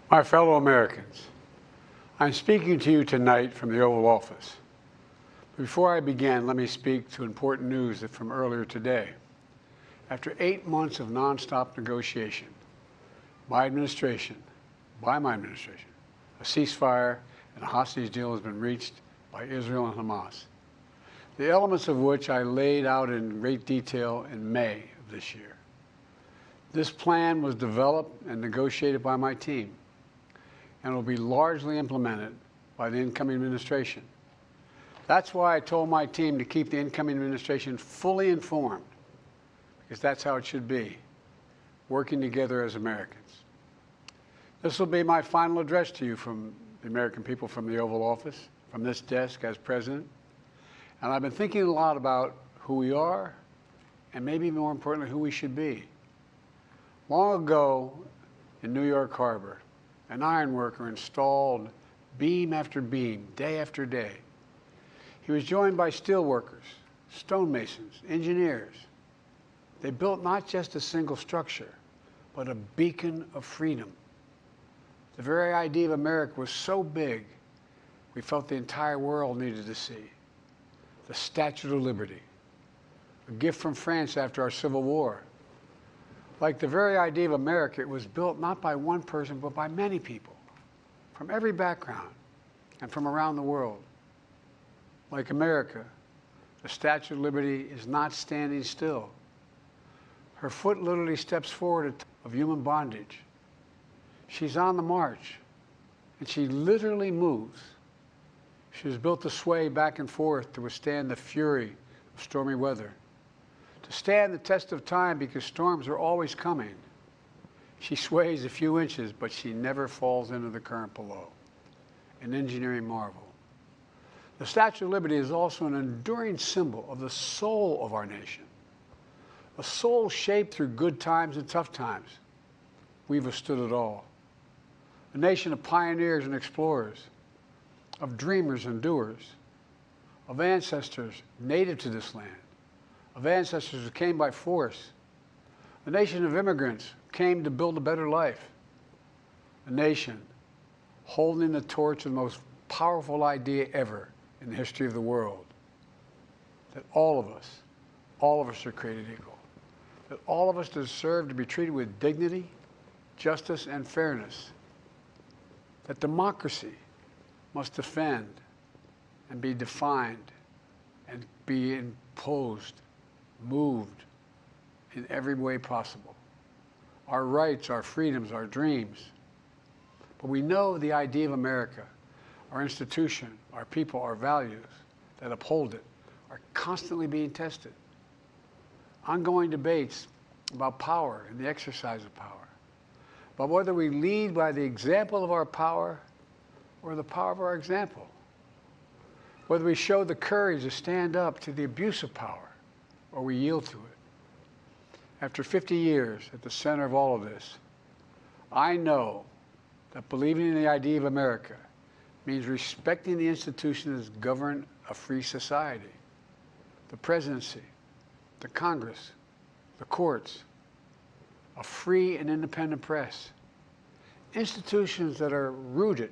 My fellow Americans, I'm speaking to you tonight from the Oval Office. Before I begin, let me speak to important news from earlier today. After 8 months of nonstop negotiation, by my administration, a ceasefire and a hostage deal has been reached by Israel and Hamas, the elements of which I laid out in great detail in May of this year. This plan was developed and negotiated by my team, and will be largely implemented by the incoming administration. That's why I told my team to keep the incoming administration fully informed, because that's how it should be, working together as Americans. This will be my final address to you from the American people from the Oval Office, from this desk as president. And I've been thinking a lot about who we are, and maybe more importantly, who we should be. Long ago in New York Harbor, an iron worker installed beam after beam, day after day. He was joined by steel workers, stonemasons, engineers. They built not just a single structure, but a beacon of freedom. The very idea of America was so big, we felt the entire world needed to see. The Statue of Liberty, a gift from France after our Civil War. Like the very idea of America, it was built not by one person, but by many people, from every background and from around the world. Like America, the Statue of Liberty is not standing still. Her foot literally steps forward of human bondage. She's on the march, and she literally moves. She was built to sway back and forth to withstand the fury of stormy weather, to stand the test of time because storms are always coming. She sways a few inches, but she never falls into the current below. An engineering marvel. The Statue of Liberty is also an enduring symbol of the soul of our nation. A soul shaped through good times and tough times. We've withstood it all. A nation of pioneers and explorers, of dreamers and doers, of ancestors native to this land, of ancestors who came by force, a nation of immigrants who came to build a better life, a nation holding the torch of the most powerful idea ever in the history of the world, that all of us are created equal, that all of us deserve to be treated with dignity, justice, and fairness, that democracy must defend and be defined and be imposed, moved in every way possible. Our rights, our freedoms, our dreams. But we know the idea of America, our institution, our people, our values that uphold it are constantly being tested. Ongoing debates about power and the exercise of power. But whether we lead by the example of our power or the power of our example. Whether we show the courage to stand up to the abuse of power or we yield to it. After 50 years at the center of all of this, I know that believing in the idea of America means respecting the institutions that govern a free society. The presidency, the Congress, the courts, a free and independent press. Institutions that are rooted,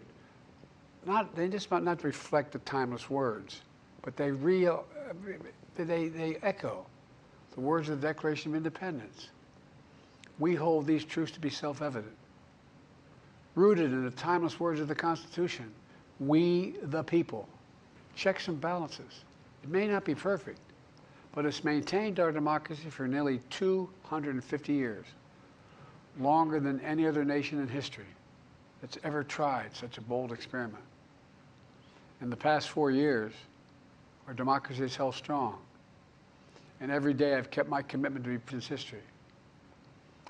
they just might not reflect the timeless words, but they echo the words of the Declaration of Independence. We hold these truths to be self-evident. Rooted in the timeless words of the Constitution, we the people. Checks and balances. It may not be perfect, but it's maintained our democracy for nearly 250 years, longer than any other nation in history that's ever tried such a bold experiment. In the past 4 years, our democracy has held strong. And every day I've kept my commitment to represent history.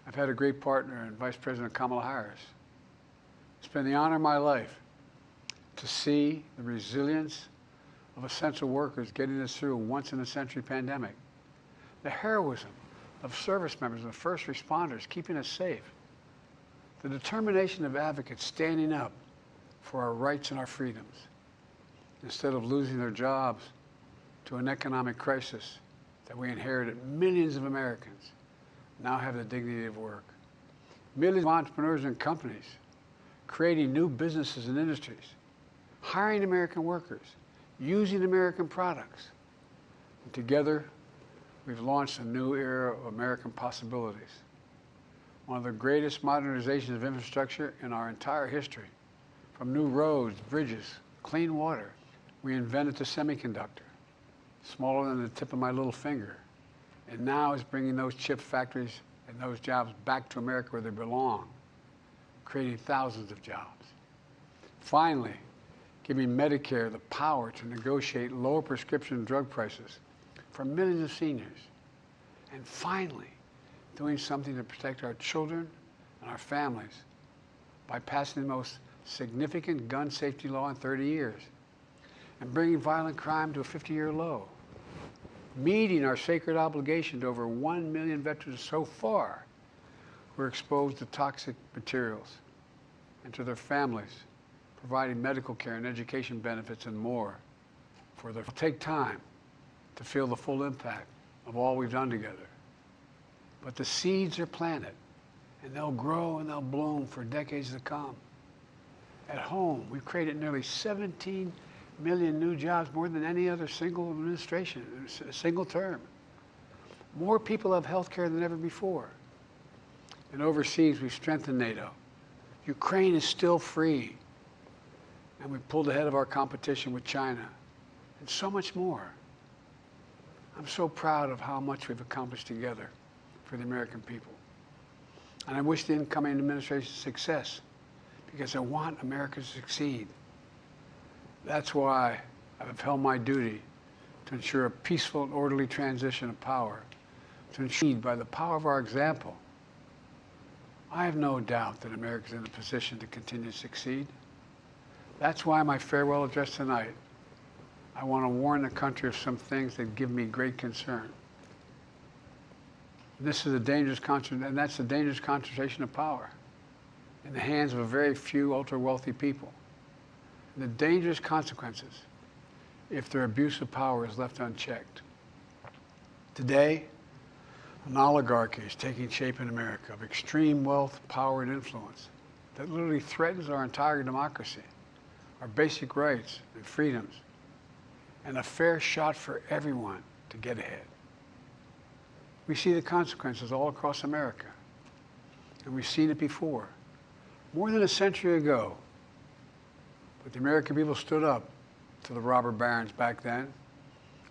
I've had a great partner in Vice President Kamala Harris. It's been the honor of my life to see the resilience of essential workers getting us through a once-in-a-century pandemic. The heroism of service members and first responders keeping us safe. The determination of advocates standing up for our rights and our freedoms instead of losing their jobs to an economic crisis that we inherited. Millions of Americans now have the dignity of work. Millions of entrepreneurs and companies creating new businesses and industries, hiring American workers, using American products. And together, we've launched a new era of American possibilities. One of the greatest modernizations of infrastructure in our entire history. From new roads, bridges, clean water. We invented the semiconductor, smaller than the tip of my little finger. And now is bringing those chip factories and those jobs back to America where they belong, creating thousands of jobs. Finally, giving Medicare the power to negotiate lower prescription drug prices for millions of seniors. And finally, doing something to protect our children and our families by passing the most significant gun safety law in 30 years and bringing violent crime to a 50-year low, meeting our sacred obligation to over 1 million veterans so far who are exposed to toxic materials, and to their families, providing medical care and education benefits and more. It'll take time to feel the full impact of all we've done together. But the seeds are planted, and they'll grow and they'll bloom for decades to come. At home, we've created nearly 17 million new jobs, more than any other single administration, a single term. More people have health care than ever before. And overseas, we've strengthened NATO. Ukraine is still free. And we pulled ahead of our competition with China, and so much more. I'm so proud of how much we've accomplished together for the American people. And I wish the incoming administration success, because I want America to succeed. That's why I've held my duty to ensure a peaceful and orderly transition of power, to ensure by the power of our example. I have no doubt that America is in a position to continue to succeed. That's why my farewell address tonight, I want to warn the country of some things that give me great concern. This is a dangerous that's a dangerous concentration of power in the hands of a very few ultra-wealthy people. And the dangerous consequences if their abuse of power is left unchecked. Today, an oligarchy is taking shape in America of extreme wealth, power, and influence that literally threatens our entire democracy, our basic rights and freedoms, and a fair shot for everyone to get ahead. We see the consequences all across America, and we've seen it before, more than a century ago. But the American people stood up to the robber barons back then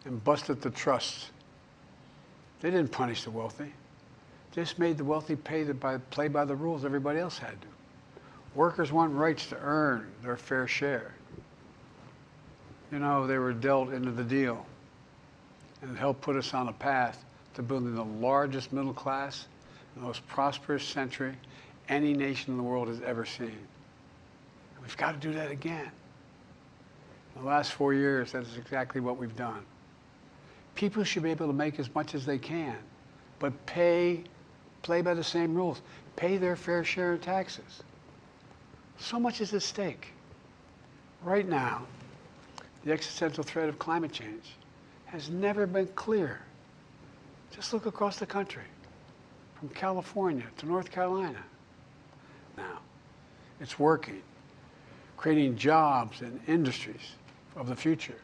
and busted the trusts. They didn't punish the wealthy. They just made the wealthy play by the rules everybody else had to. Workers want rights to earn their fair share. You know, they were dealt into the deal, and it helped put us on a path to building the largest middle class, the most prosperous century any nation in the world has ever seen. And we've got to do that again. In the last 4 years, that is exactly what we've done. People should be able to make as much as they can, but play by the same rules, pay their fair share of taxes. So much is at stake. Right now, the existential threat of climate change has never been clearer. Just look across the country, from California to North Carolina. Now, it's working, creating jobs and industries of the future.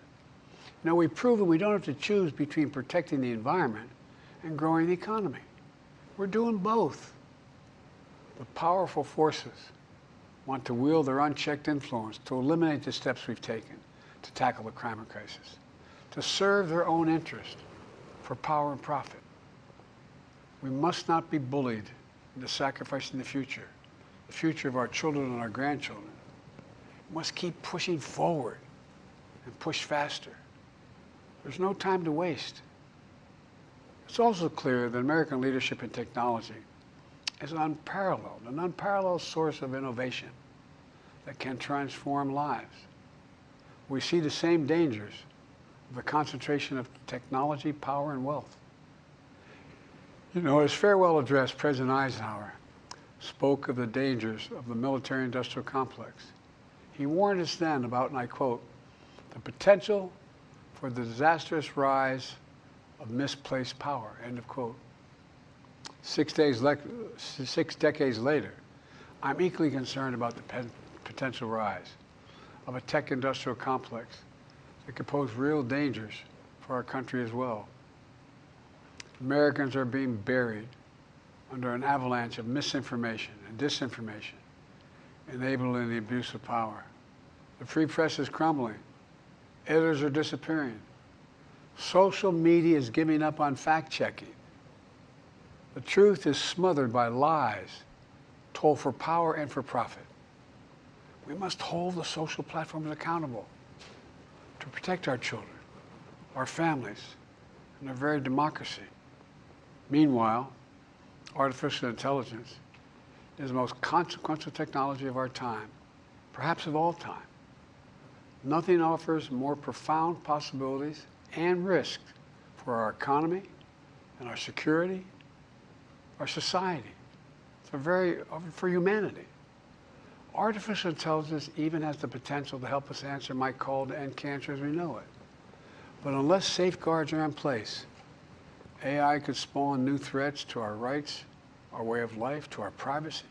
Now, we've proven we don't have to choose between protecting the environment and growing the economy. We're doing both. The powerful forces want to wield their unchecked influence to eliminate the steps we've taken to tackle the climate crisis, to serve their own interest for power and profit. We must not be bullied into sacrificing the future of our children and our grandchildren. We must keep pushing forward and push faster. There's no time to waste. It's also clear that American leadership in technology is an unparalleled source of innovation that can transform lives. We see the same dangers of the concentration of technology, power, and wealth. You know, his farewell address, President Eisenhower spoke of the dangers of the military-industrial complex. He warned us then about, and I quote, the potential for the disastrous rise of misplaced power, end of quote. 6 decades later, I'm equally concerned about the potential rise of a tech-industrial complex that could pose real dangers for our country as well. Americans are being buried under an avalanche of misinformation and disinformation, enabling the abuse of power. The free press is crumbling. Editors are disappearing. Social media is giving up on fact-checking. The truth is smothered by lies told for power and for profit. We must hold the social platforms accountable to protect our children, our families, and our very democracy. Meanwhile, artificial intelligence is the most consequential technology of our time, perhaps of all time. Nothing offers more profound possibilities and risks for our economy and our security, our society, for humanity. Artificial intelligence even has the potential to help us answer my call to end cancer as we know it. But unless safeguards are in place, AI could spawn new threats to our rights, our way of life, to our privacy,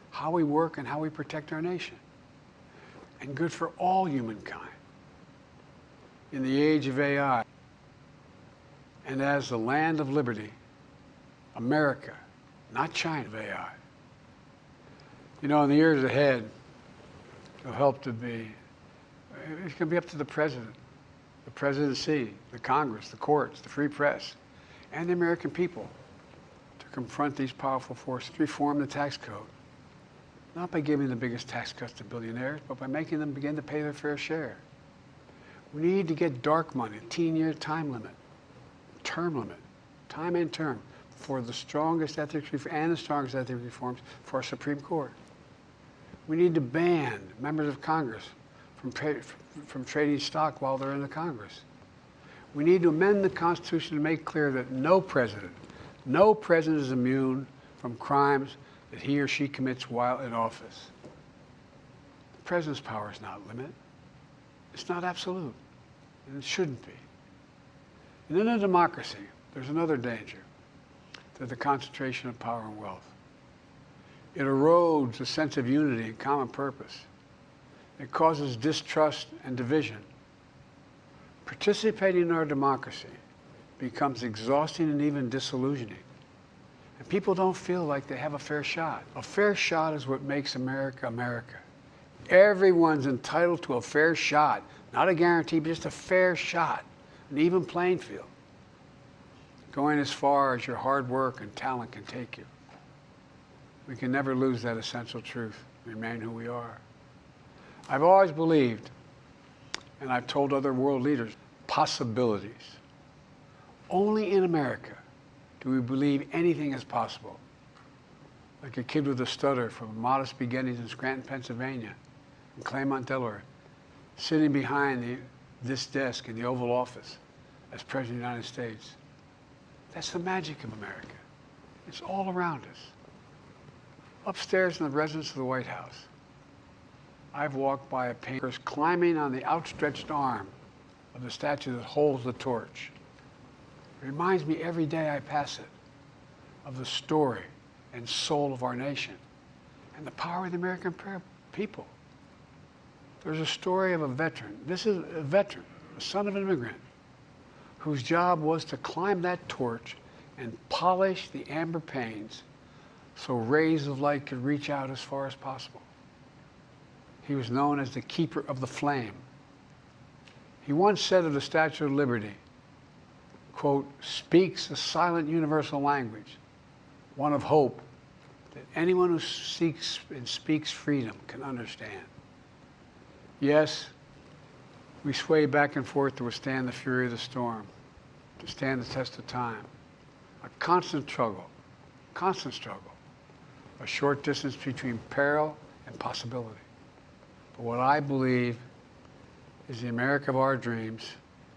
how we work and how we protect our nation, and good for all humankind. In the age of AI, and as the land of liberty, America, not China, of AI. You know, in the years ahead, it'll help to be, it's going to be up to the president, the presidency, the Congress, the courts, the free press, and the American people to confront these powerful forces, reform the tax code, not by giving the biggest tax cuts to billionaires, but by making them begin to pay their fair share. We need to get dark money, 18-year time limit, term limit, time and term, for the strongest ethics and the strongest ethics reforms for our Supreme Court. We need to ban members of Congress from trading stock while they're in the Congress. We need to amend the Constitution to make clear that no president is immune from crimes that he or she commits while in office. The president's power is not limited. It's not absolute, and it shouldn't be. And in a democracy, there's another danger to the concentration of power and wealth. It erodes a sense of unity and common purpose. It causes distrust and division. Participating in our democracy becomes exhausting and even disillusioning. And people don't feel like they have a fair shot. A fair shot is what makes America, America. Everyone's entitled to a fair shot, not a guarantee, but just a fair shot, an even playing field, going as far as your hard work and talent can take you. We can never lose that essential truth, remain who we are. I've always believed, and I've told other world leaders, possibilities. Only in America do we believe anything is possible. Like a kid with a stutter from modest beginnings in Scranton, Pennsylvania, and Claremont, Delaware, sitting behind this desk in the Oval Office as President of the United States. That's the magic of America. It's all around us. Upstairs in the residence of the White House, I've walked by a painter climbing on the outstretched arm of the statue that holds the torch. It reminds me every day I pass it of the story and soul of our nation and the power of the American people. There's a story of a veteran. This is a veteran, the son of an immigrant, whose job was to climb that torch and polish the amber panes so rays of light could reach out as far as possible. He was known as the keeper of the flame. He once said of the Statue of Liberty, quote, speaks a silent universal language, one of hope that anyone who seeks and speaks freedom can understand. Yes, we sway back and forth to withstand the fury of the storm, to stand the test of time. A constant struggle, a short distance between peril and possibility. But what I believe is the America of our dreams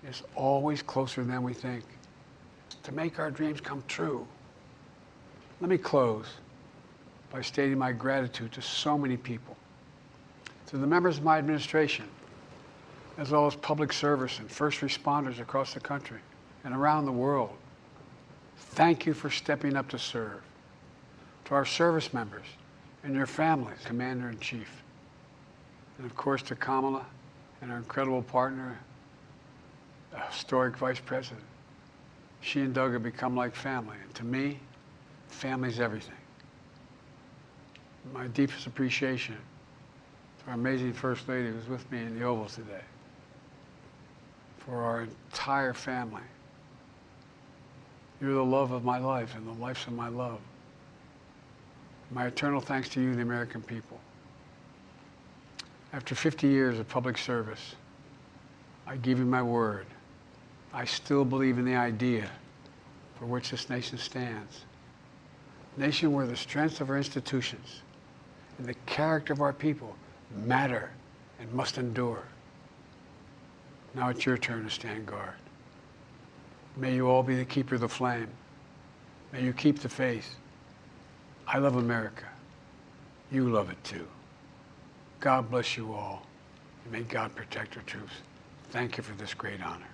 is always closer than we think. To make our dreams come true. Let me close by stating my gratitude to so many people, to the members of my administration, as well as public service and first responders across the country and around the world. Thank you for stepping up to serve. To our service members and your families, Commander-in-Chief, And of course to Kamala and our incredible partner, a historic vice president. She and Doug have become like family. And to me, family's everything. My deepest appreciation to our amazing First Lady who's with me in the Oval today, for our entire family. You're the love of my life and the lives of my love. My eternal thanks to you, the American people. After 50 years of public service, I give you my word. I still believe in the idea for which this nation stands. A nation where the strength of our institutions and the character of our people matter and must endure. Now it's your turn to stand guard. May you all be the keeper of the flame. May you keep the faith. I love America. You love it too. God bless you all. And may God protect our troops. Thank you for this great honor.